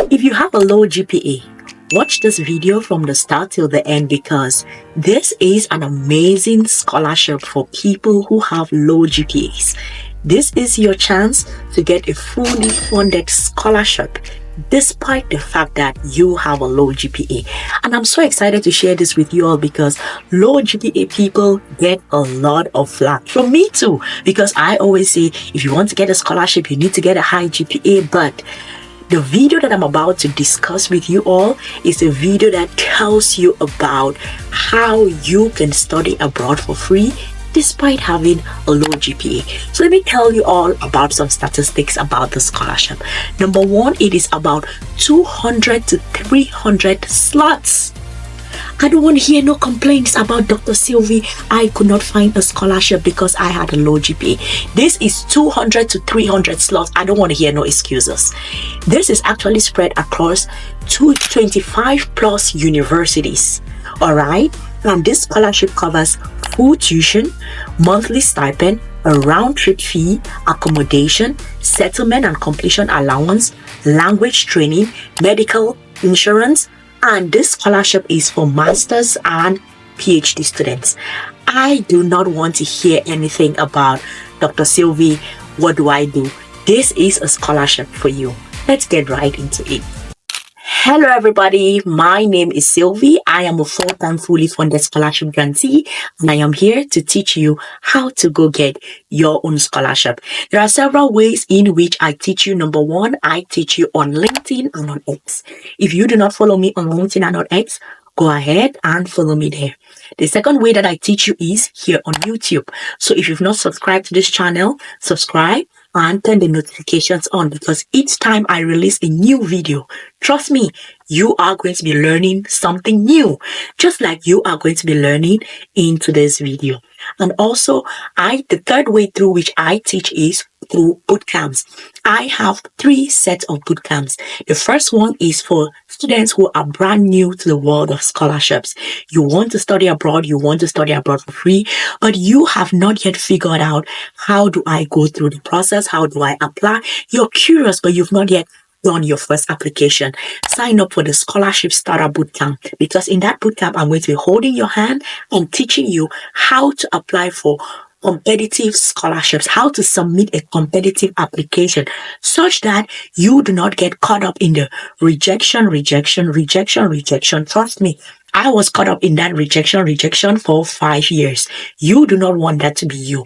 If you have a low GPA, watch this video from the start till the end because this is an amazing scholarship for people who have low GPAs. This is your chance to get a fully funded scholarship despite the fact that you have a low GPA. And I'm so excited to share this with you all because low GPA people get a lot of flack from me too, because I always say if you want to get a scholarship, you need to get a high GPA. But the video that I'm about to discuss with you all is a video that tells you about how you can study abroad for free despite having a low GPA. So let me tell you all about some statistics about the scholarship. Number one, it is about 200 to 300 slots. I don't want to hear no complaints about Dr. Sylvie. I could not find a scholarship because I had a low GPA. This is 200 to 300 slots. I don't want to hear no excuses. This is actually spread across 225 plus universities. All right. And this scholarship covers full tuition, monthly stipend, a round-trip fee, accommodation, settlement and completion allowance, language training, medical, insurance, and this scholarship is for masters and PhD students. I do not want to hear anything about Dr. Sylvie, what do I do? This is a scholarship for you. Let's get right into it. Hello everybody, my name is Sylvie. I am a full-time fully funded scholarship grantee and I am here to teach you how to go get your own scholarship. There are several ways in which I teach you. Number one, I teach you on LinkedIn and on X. If you do not follow me on LinkedIn and on X, go ahead and follow me there. The second way that I teach you is here on YouTube. So if you've not subscribed to this channel, subscribe and turn the notifications on because each time I release a new video, trust me, you are going to be learning something new, just like you are going to be learning in today's video. And also, the third way through which I teach is through bootcamps. I have 3 sets of bootcamps. The first one is for students who are brand new to the world of scholarships. You want to study abroad, you want to study abroad for free, but you have not yet figured out how do I go through the process, how do I apply? You're curious, but you've not yet done your first application. Sign up for the Scholarship Starter Bootcamp because in that bootcamp, I'm going to be holding your hand and teaching you how to apply for competitive scholarships, how to submit a competitive application such that you do not get caught up in the rejection. Trust me, I was caught up in that rejection for 5 years. You do not want that to be you.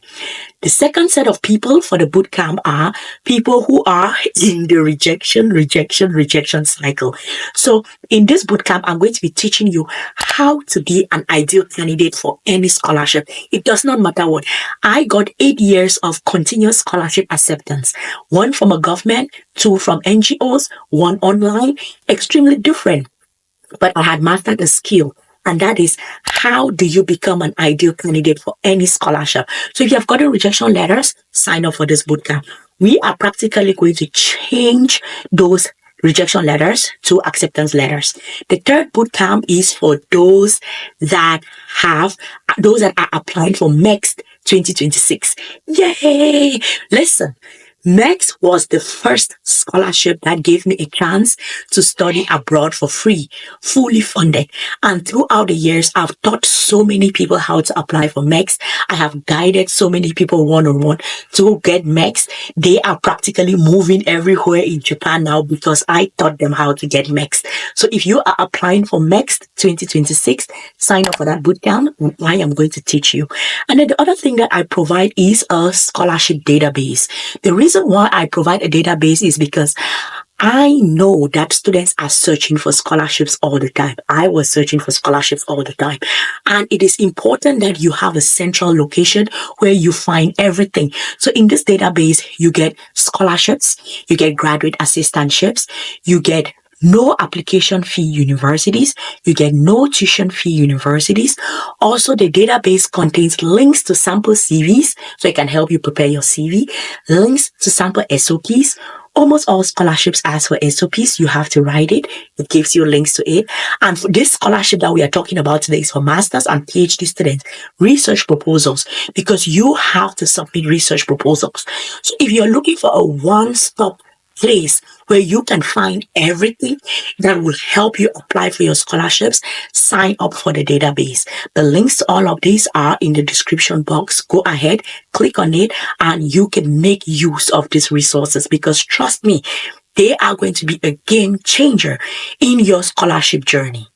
The second set of people for the bootcamp are people who are in the rejection cycle. So in this bootcamp, I'm going to be teaching you how to be an ideal candidate for any scholarship. It does not matter what. I got 8 years of continuous scholarship acceptance. 1 from a government, 2 from NGOs, 1 online, extremely different. But I had mastered a skill, and that is how do you become an ideal candidate for any scholarship. So if you have gotten rejection letters, sign up for this bootcamp. We are practically going to change those rejection letters to acceptance letters. The third bootcamp is for those that are applying for MEXT 2026. Yay! Listen. MEXT was the first scholarship that gave me a chance to study abroad for free, fully funded. And throughout the years, I've taught so many people how to apply for MEXT. I have guided so many people one-on-one to get MEXT. They are practically moving everywhere in Japan now because I taught them how to get MEXT. So if you are applying for MEXT 2026, sign up for that bootcamp and I am going to teach you. And then the other thing that I provide is a scholarship database. The reason why I provide a database is because I know that students are searching for scholarships all the time. I was searching for scholarships all the time. And it is important that you have a central location where you find everything. So in this database, you get scholarships, you get graduate assistantships, you get no application fee universities, you get no tuition fee universities. Also, the database contains links to sample CVs, so it can help you prepare your CV, links to sample SOPs. Almost all scholarships ask for SOPs. You have to write it. It gives you links to it. And for this scholarship that we are talking about today is for masters and PhD students, research proposals, because you have to submit research proposals. So if you're looking for a one-stop place where you can find everything that will help you apply for your scholarships. Sign up for the database. The links to all of these are in the description box. Go ahead, click on it, and you can make use of these resources, because trust me, they are going to be a game changer in your scholarship journey.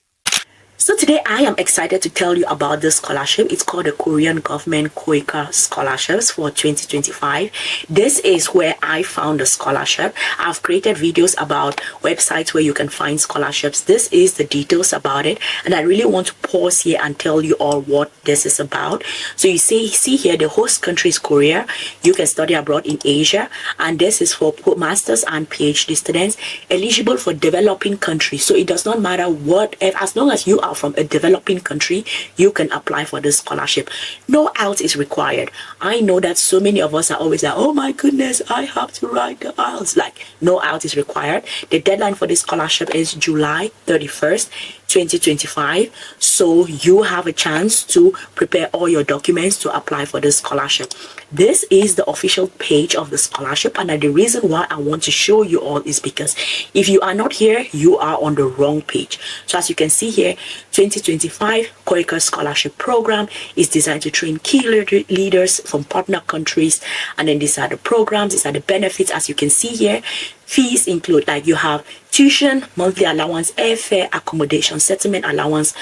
So today I am excited to tell you about this scholarship. It's called the Korean Government KOICA Scholarships for 2025. This is where I found the scholarship. I've created videos about websites where you can find scholarships. This is the details about it, and I really want to pause here and tell you all what this is about. So you see here, the host country is Korea. You can study abroad in Asia, and this is for masters and PhD students eligible for developing countries. So it does not matter what, as long as you are from a developing country, you can apply for this scholarship. No IELTS is required. I know that so many of us are always like, oh my goodness, I have to write the IELTS. Like, no IELTS is required. The deadline for this scholarship is July 31st, 2025. So you have a chance to prepare all your documents to apply for this scholarship. This is the official page of the scholarship, and the reason why I want to show you all is because if you are not here, you are on the wrong page. So as you can see here, 2025 KOICA Scholarship Program is designed to train key leaders from partner countries, and then these are the programs, these are the benefits. As you can see here, fees include, like, you have tuition, monthly allowance, airfare, accommodation, settlement allowance,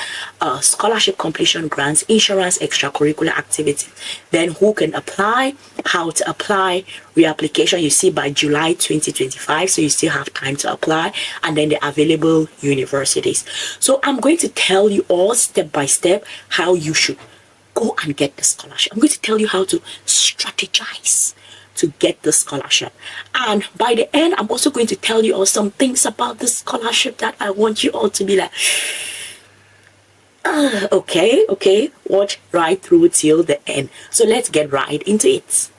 scholarship completion grants, insurance, extracurricular activity. Then who can apply, how to apply, reapplication you see by July 2025, so you still have time to apply, and then the available universities. So I'm going to tell you all step by step how you should go and get the scholarship. I'm going to tell you how to strategize to get the scholarship, and by the end I'm also going to tell you all some things about the scholarship that I want you all to be like, okay, watch right through till the end. So let's get right into it.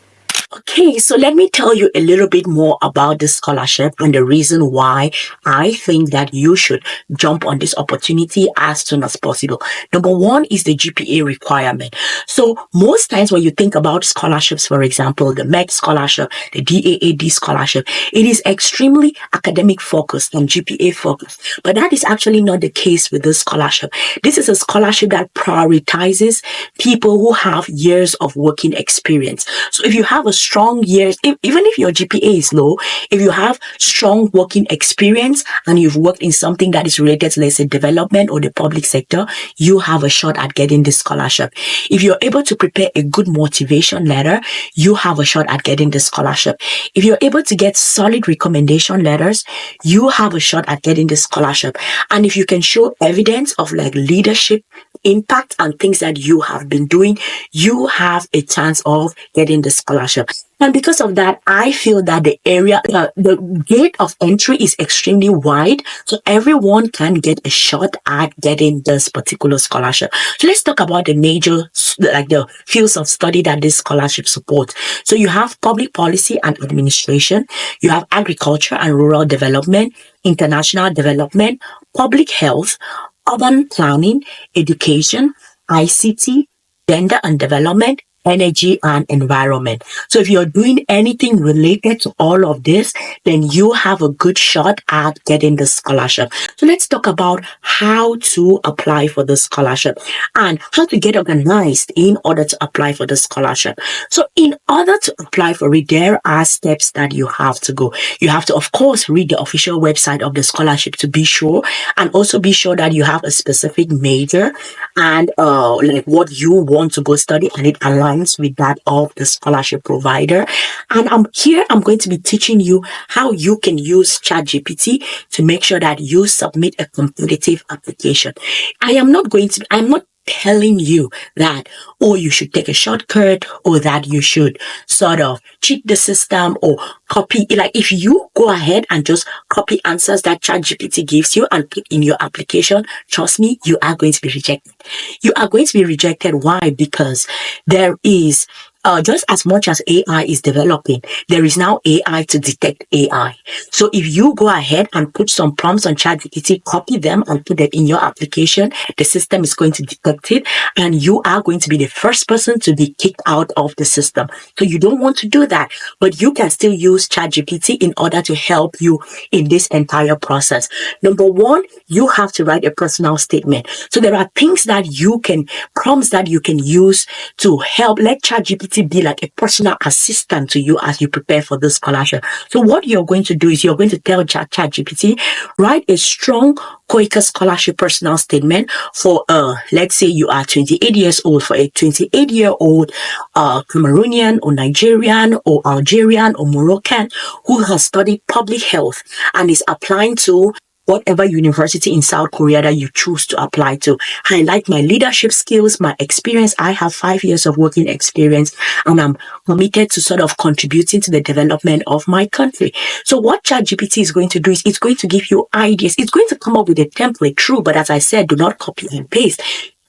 Okay, so let me tell you a little bit more about this scholarship and the reason why I think that you should jump on this opportunity as soon as possible. Number one is the GPA requirement. So most times when you think about scholarships, for example, the MEXT scholarship, the DAAD scholarship, it is extremely academic focused and GPA focused. But that is actually not the case with this scholarship. This is a scholarship that prioritizes people who have years of working experience. So if you have a strong years, even if your GPA is low, if you have strong working experience and you've worked in something that is related to, let's say, development or the public sector, you have a shot at getting this scholarship. If you're able to prepare a good motivation letter, you have a shot at getting the scholarship. If you're able to get solid recommendation letters, you have a shot at getting the scholarship. And if you can show evidence of, like, leadership, impact, and things that you have been doing, you have a chance of getting the scholarship. And because of that, I feel that the gate of entry is extremely wide, so everyone can get a shot at getting this particular scholarship. So let's talk about the major, like, the fields of study that this scholarship supports. So you have public policy and administration, you have agriculture and rural development, international development, public health, urban planning, education, ICT, gender and development, energy and environment. So if you're doing anything related to all of this, then you have a good shot at getting the scholarship. So let's talk about how to apply for the scholarship and how to get organized in order to apply for the scholarship. So in order to apply for it, there are steps that you have to go. You have to, of course, read the official website of the scholarship to be sure, and also be sure that you have a specific major and like what you want to go study, and it aligns with that of the scholarship provider. And I'm going to be teaching you how you can use ChatGPT to make sure that you submit a competitive application. I'm not telling you that, oh, you should take a shortcut, or that you should sort of cheat the system or copy. Like, if you go ahead and just copy answers that ChatGPT gives you and put in your application, trust me, you are going to be rejected. You are going to be rejected. Why? Because there is just as much as AI is developing, there is now AI to detect AI. So if you go ahead and put some prompts on ChatGPT, copy them and put them in your application, the system is going to detect it, and you are going to be the first person to be kicked out of the system. So you don't want to do that, but you can still use ChatGPT in order to help you in this entire process. Number one, you have to write a personal statement. So there are things that you can, prompts that you can use to help. Let ChatGPT be like a personal assistant to you as you prepare for this scholarship. So what you're going to do is you're going to tell ChatGPT, write a strong KOICA Scholarship personal statement for, let's say you are 28 years old, for a 28-year-old Cameroonian or Nigerian or Algerian or Moroccan who has studied public health and is applying to whatever university in South Korea that you choose to apply to. Highlight my leadership skills, my experience. I have 5 years of working experience, and I'm committed to sort of contributing to the development of my country. So what ChatGPT is going to do is it's going to give you ideas. It's going to come up with a template, true, but as I said, do not copy and paste.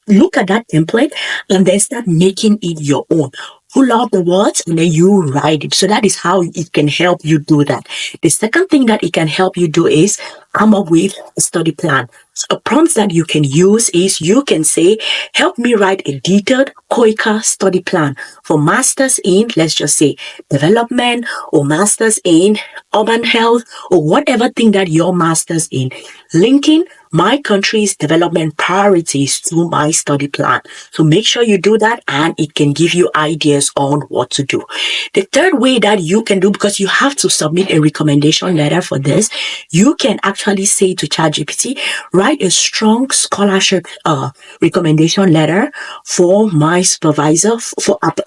Look at that template and then start making it your own. Pull out the words and then you write it. So that is how it can help you do that. The second thing that it can help you do is come up with a study plan. So a prompt that you can use is you can say, help me write a detailed KOICA study plan for masters in, let's just say, development, or masters in urban health, or whatever thing that your masters in, linking my country's development priorities to my study plan. So make sure you do that, and it can give you ideas on what to do. The third way that you can do, because you have to submit a recommendation letter for this, you can actually say to ChatGPT, write a strong scholarship recommendation letter for my supervisor.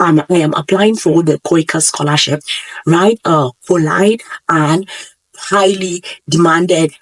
I am applying for the KOICA scholarship. Write a polite and highly demanded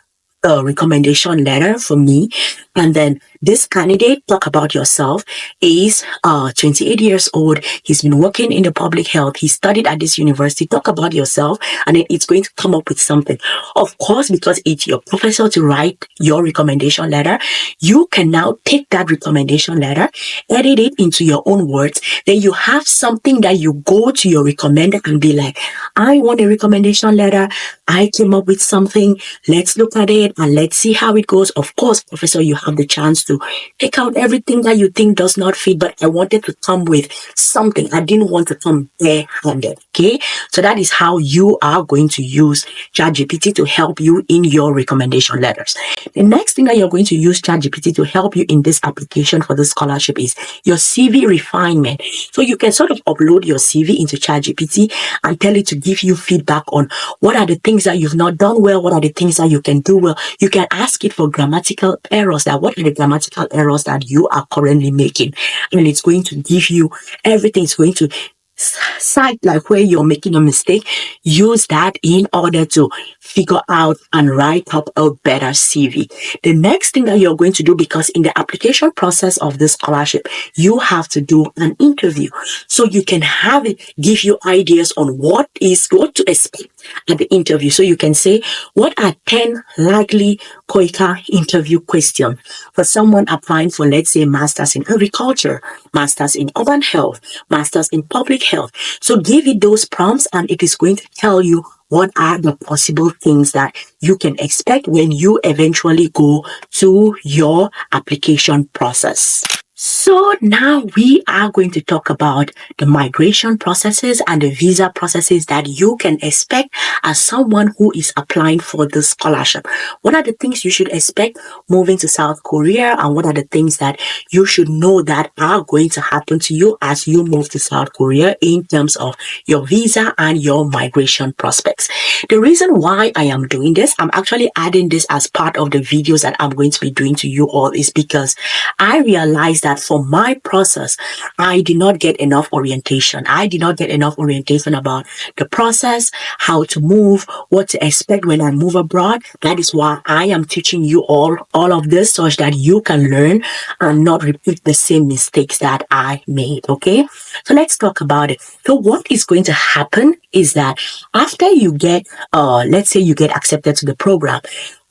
recommendation letter for me. And then this candidate, talk about yourself, is 28 years old. He's been working in the public health. He studied at this university. Talk about yourself, and then it's going to come up with something. Of course, because it's your professor to write your recommendation letter, you can now take that recommendation letter, edit it into your own words. Then you have something that you go to your recommender and be like, I want a recommendation letter. I came up with something. Let's look at it and let's see how it goes. Of course, professor, you have the chance to take out everything that you think does not fit, but I wanted to come with something. I didn't want to come bare-handed. Okay, so that is how you are going to use ChatGPT to help you in your recommendation letters. The next thing that you're going to use ChatGPT to help you in this application for the scholarship is your CV refinement. So you can sort of upload your CV into ChatGPT and tell it to give you feedback on what are the things that you've not done well, what are the things that you can do well. You can ask it for grammatical errors, that what are the grammatical errors that you are currently making, and it's going to give you everything. It's going to cite like where you're making a mistake. Use that in order to figure out and write up a better CV. The next thing that you're going to do, because in the application process of this scholarship, you have to do an interview. So you can have it give you ideas on what to expect at the interview. So you can say, what are 10 likely KOICA interview questions for someone applying for, let's say, masters in agriculture, masters in urban health, masters in public health. So give it those prompts, and it is going to tell you what are the possible things that you can expect when you eventually go to your application process. So now we are going to talk about the migration processes and the visa processes that you can expect as someone who is applying for the scholarship. What are the things you should expect moving to South Korea, and what are the things that you should know that are going to happen to you as you move to South Korea in terms of your visa and your migration prospects? The reason why I am doing this, I'm actually adding this as part of the videos that I'm going to be doing to you all, is because I realized that for my process, I did not get enough orientation. I did not get enough orientation about the process, how to move, what to expect when I move abroad. That is why I am teaching you all of this, such that you can learn and not repeat the same mistakes that I made. Okay, so let's talk about it. So what is going to happen is that after you get, let's say you get accepted to the program,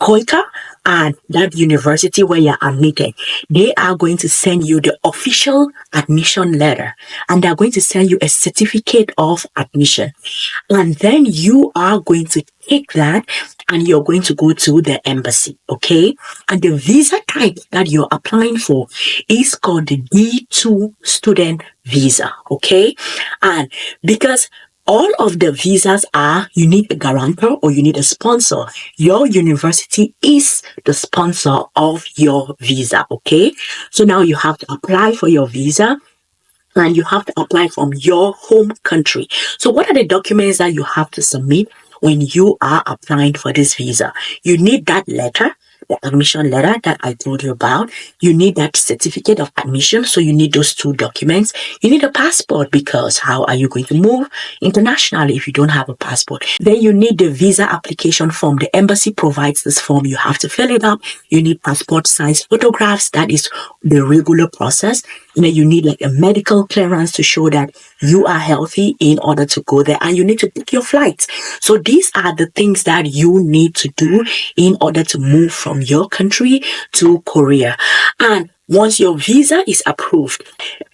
KOICA and that university where you're admitted, they are going to send you the official admission letter, and they're going to send you a certificate of admission. And then you are going to take that and you're going to go to the embassy, okay? And the visa type that you're applying for is called the D2 student visa, okay? And because all of the visas are, you need a guarantor or you need a sponsor. Your university is the sponsor of your visa, okay? So now you have to apply for your visa, and you have to apply from your home country. So what are the documents that you have to submit when you are applying for this visa? You need that letter, the admission letter that I told you about. You need that certificate of admission. So you need those two documents. You need a passport, because how are you going to move internationally if you don't have a passport? Then you need the visa application form. The embassy provides this form. You have to fill it up. You need passport size photographs. That is the regular process. You need like a medical clearance to show that you are healthy in order to go there, and you need to book your flights. So these are the things that you need to do in order to move from your country to Korea. And once your visa is approved,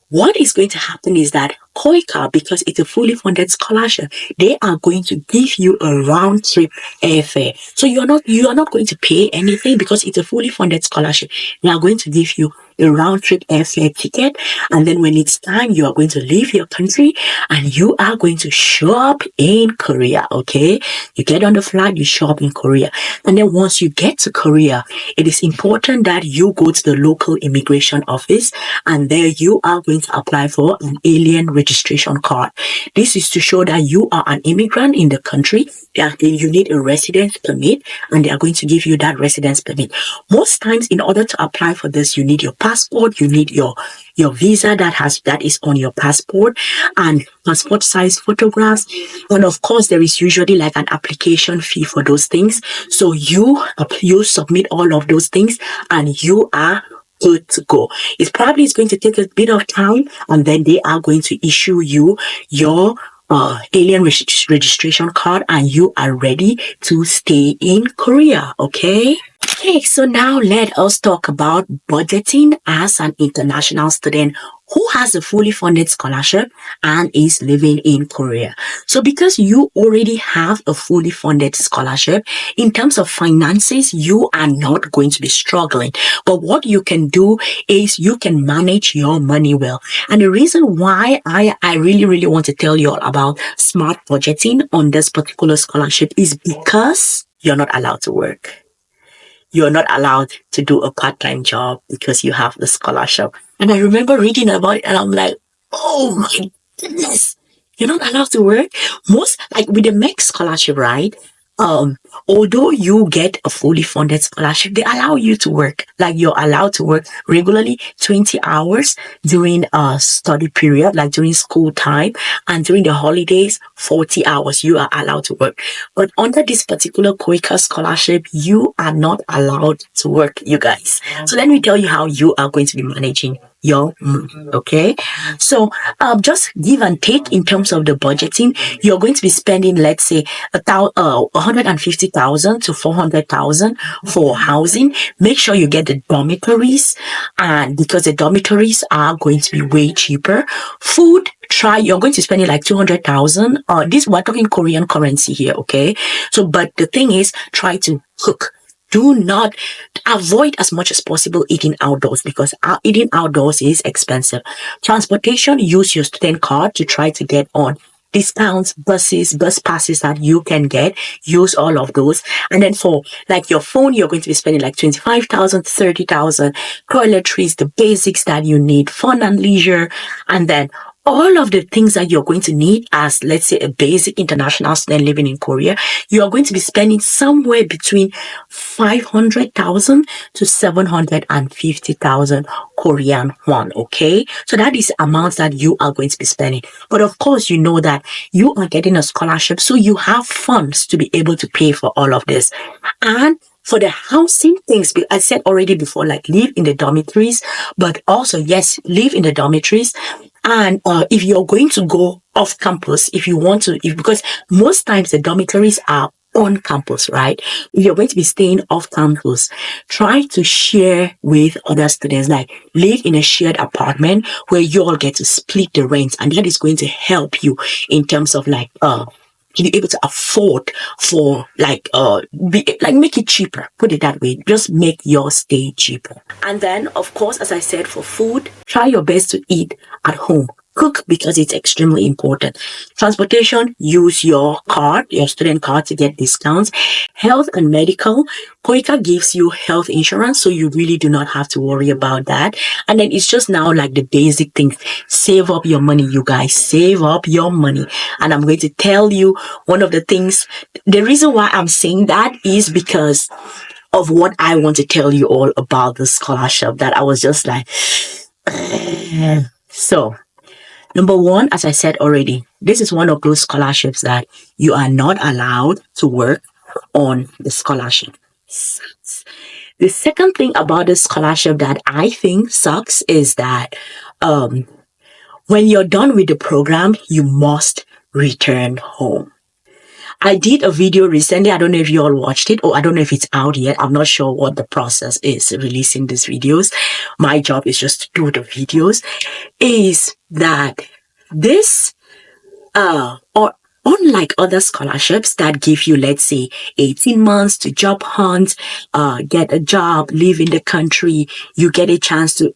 what is going to happen is that KOICA, because it's a fully funded scholarship, they are going to give you a round trip airfare. So you are not going to pay anything because it's a fully funded scholarship. They are going to give you a round trip airfare ticket, and then when it's time, you are going to leave your country and you are going to shop in Korea. Okay, you get on the flight, you shop in Korea, and then once you get to Korea, it is important that you go to the local immigration office, and there you are going to apply for an alien registration card. This is to show that you are an immigrant in the country, that you need a residence permit, and they are going to give you that residence permit. Most times, in order to apply for this, you need your passport, you need your visa that is on your passport, and passport size photographs. And of course, there is usually like an application fee for those things. So you submit all of those things and you are good to go. It's going to take a bit of time, and then they are going to issue you your alien registration card, and you are ready to stay in Korea. Okay, so now let us talk about budgeting as an international student who has a fully funded scholarship and is living in Korea. So because you already have a fully funded scholarship, in terms of finances, you are not going to be struggling. But what you can do is you can manage your money well. And the reason why I really, really want to tell you all about smart budgeting on this particular scholarship is because you're not allowed to work. You're not allowed to do a part-time job because you have the scholarship. And I remember reading about it and I'm like, oh my goodness, you're not allowed to work. Most, like with the MEXT scholarship, right? Although you get a fully funded scholarship, they allow you to work. Like you're allowed to work regularly 20 hours during a study period, like during school time, and during the holidays, 40 hours you are allowed to work. But under this particular KOICA scholarship, you are not allowed to work, you guys. So let me tell you how you are going to be managing your money. Okay, so just give and take in terms of the budgeting. You're going to be spending, let's say, 150,000 to 400,000 for housing. Make sure you get the dormitories, and because the dormitories are going to be way cheaper. Food, you're going to spend like 200,000. We're talking Korean currency here, okay? So, but the thing is, try to cook. Do not avoid as much as possible eating outdoors, because eating outdoors is expensive. Transportation, use your student card to try to get on discounts, bus passes that you can get. Use all of those. And then for like your phone, you're going to be spending like 25,000 to 30,000. Toiletries, the basics that you need, fun and leisure, and then all of the things that you're going to need as, let's say, a basic international student living in Korea, you are going to be spending somewhere between 500,000 to 750,000 Korean won, okay? So that is amounts that you are going to be spending. But of course, you know that you are getting a scholarship, so you have funds to be able to pay for all of this. And for the housing things, I said already before, like live in the dormitories, but also, yes, live in the dormitories. And if you're going to go off campus, if you want to, because most times the dormitories are on campus, right? If you're going to be staying off campus, try to share with other students, like live in a shared apartment where you all get to split the rent, and that is going to help you in terms of like to be able to afford for make it cheaper. Put it that way. Just make your stay cheaper. And then, of course, as I said, for food, try your best to eat at home. Cook because it's extremely important. Transportation, use your card, your student card to get discounts. Health and medical, KOICA gives you health insurance, so you really do not have to worry about that. And then it's just now like the basic things. Save up your money, you guys. Save up your money. And I'm going to tell you one of the things. The reason why I'm saying that is because of what I want to tell you all about the scholarship, that I was just like, so. Number one, as I said already, this is one of those scholarships that you are not allowed to work on the scholarship. The second thing about this scholarship that I think sucks is that when you're done with the program, you must return home. I did a video recently. I don't know if you all watched it, or I don't know if it's out yet. I'm not sure what the process is releasing these videos. My job is just to do the videos. Is that this, or unlike other scholarships that give you, let's say, 18 months to job hunt, get a job, live in the country, you get a chance to,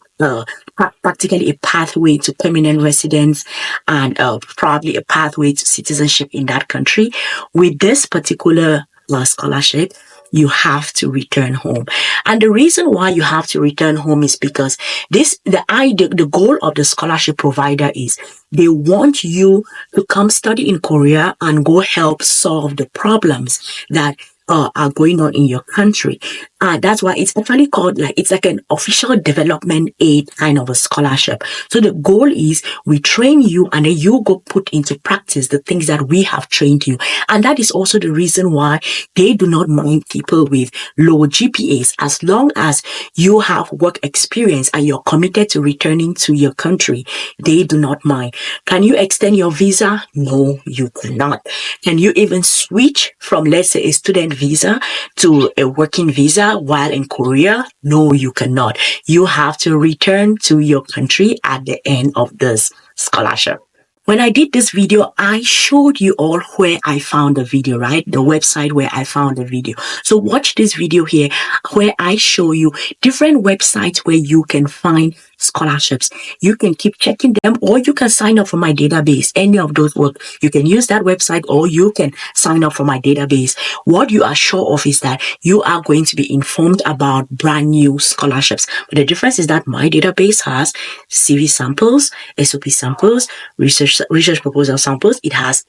practically a pathway to permanent residence and probably a pathway to citizenship in that country. With this particular scholarship, you have to return home. And the reason why you have to return home is because the goal of the scholarship provider is they want you to come study in Korea and go help solve the problems that are going on in your country. That's why it's actually called, like, it's like an official development aid kind of a scholarship. So the goal is we train you and then you go put into practice the things that we have trained you. And that is also the reason why they do not mind people with low GPAs, as long as you have work experience and you're committed to returning to your country. They do not mind. Can you extend your visa? No, you cannot. Can you even switch from, let's say, a student visa to a working visa while in Korea? No, you cannot. You have to return to your country at the end of this scholarship. When I did this video, I showed you all where I found the video, right? The website where I found the video. So watch this video here where I show you different websites where you can find scholarships. You can keep checking them, or you can sign up for my database. Any of those work. You can use that website, or you can sign up for my database. What you are sure of is that you are going to be informed about brand new scholarships. But the difference is that my database has CV samples, SOP samples, research proposal samples. It has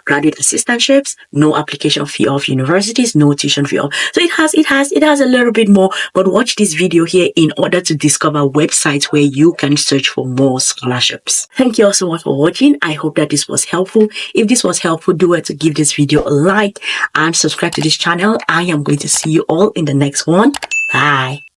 graduate assistantships, no application fee of universities, no tuition fee of. So it has a little bit more. But watch this video here in order to discover websites where you can search for more scholarships. Thank you all so much for watching. I hope that this was helpful. If this was helpful, do it to give this video a like and subscribe to this channel. I am going to see you all in the next one. Bye.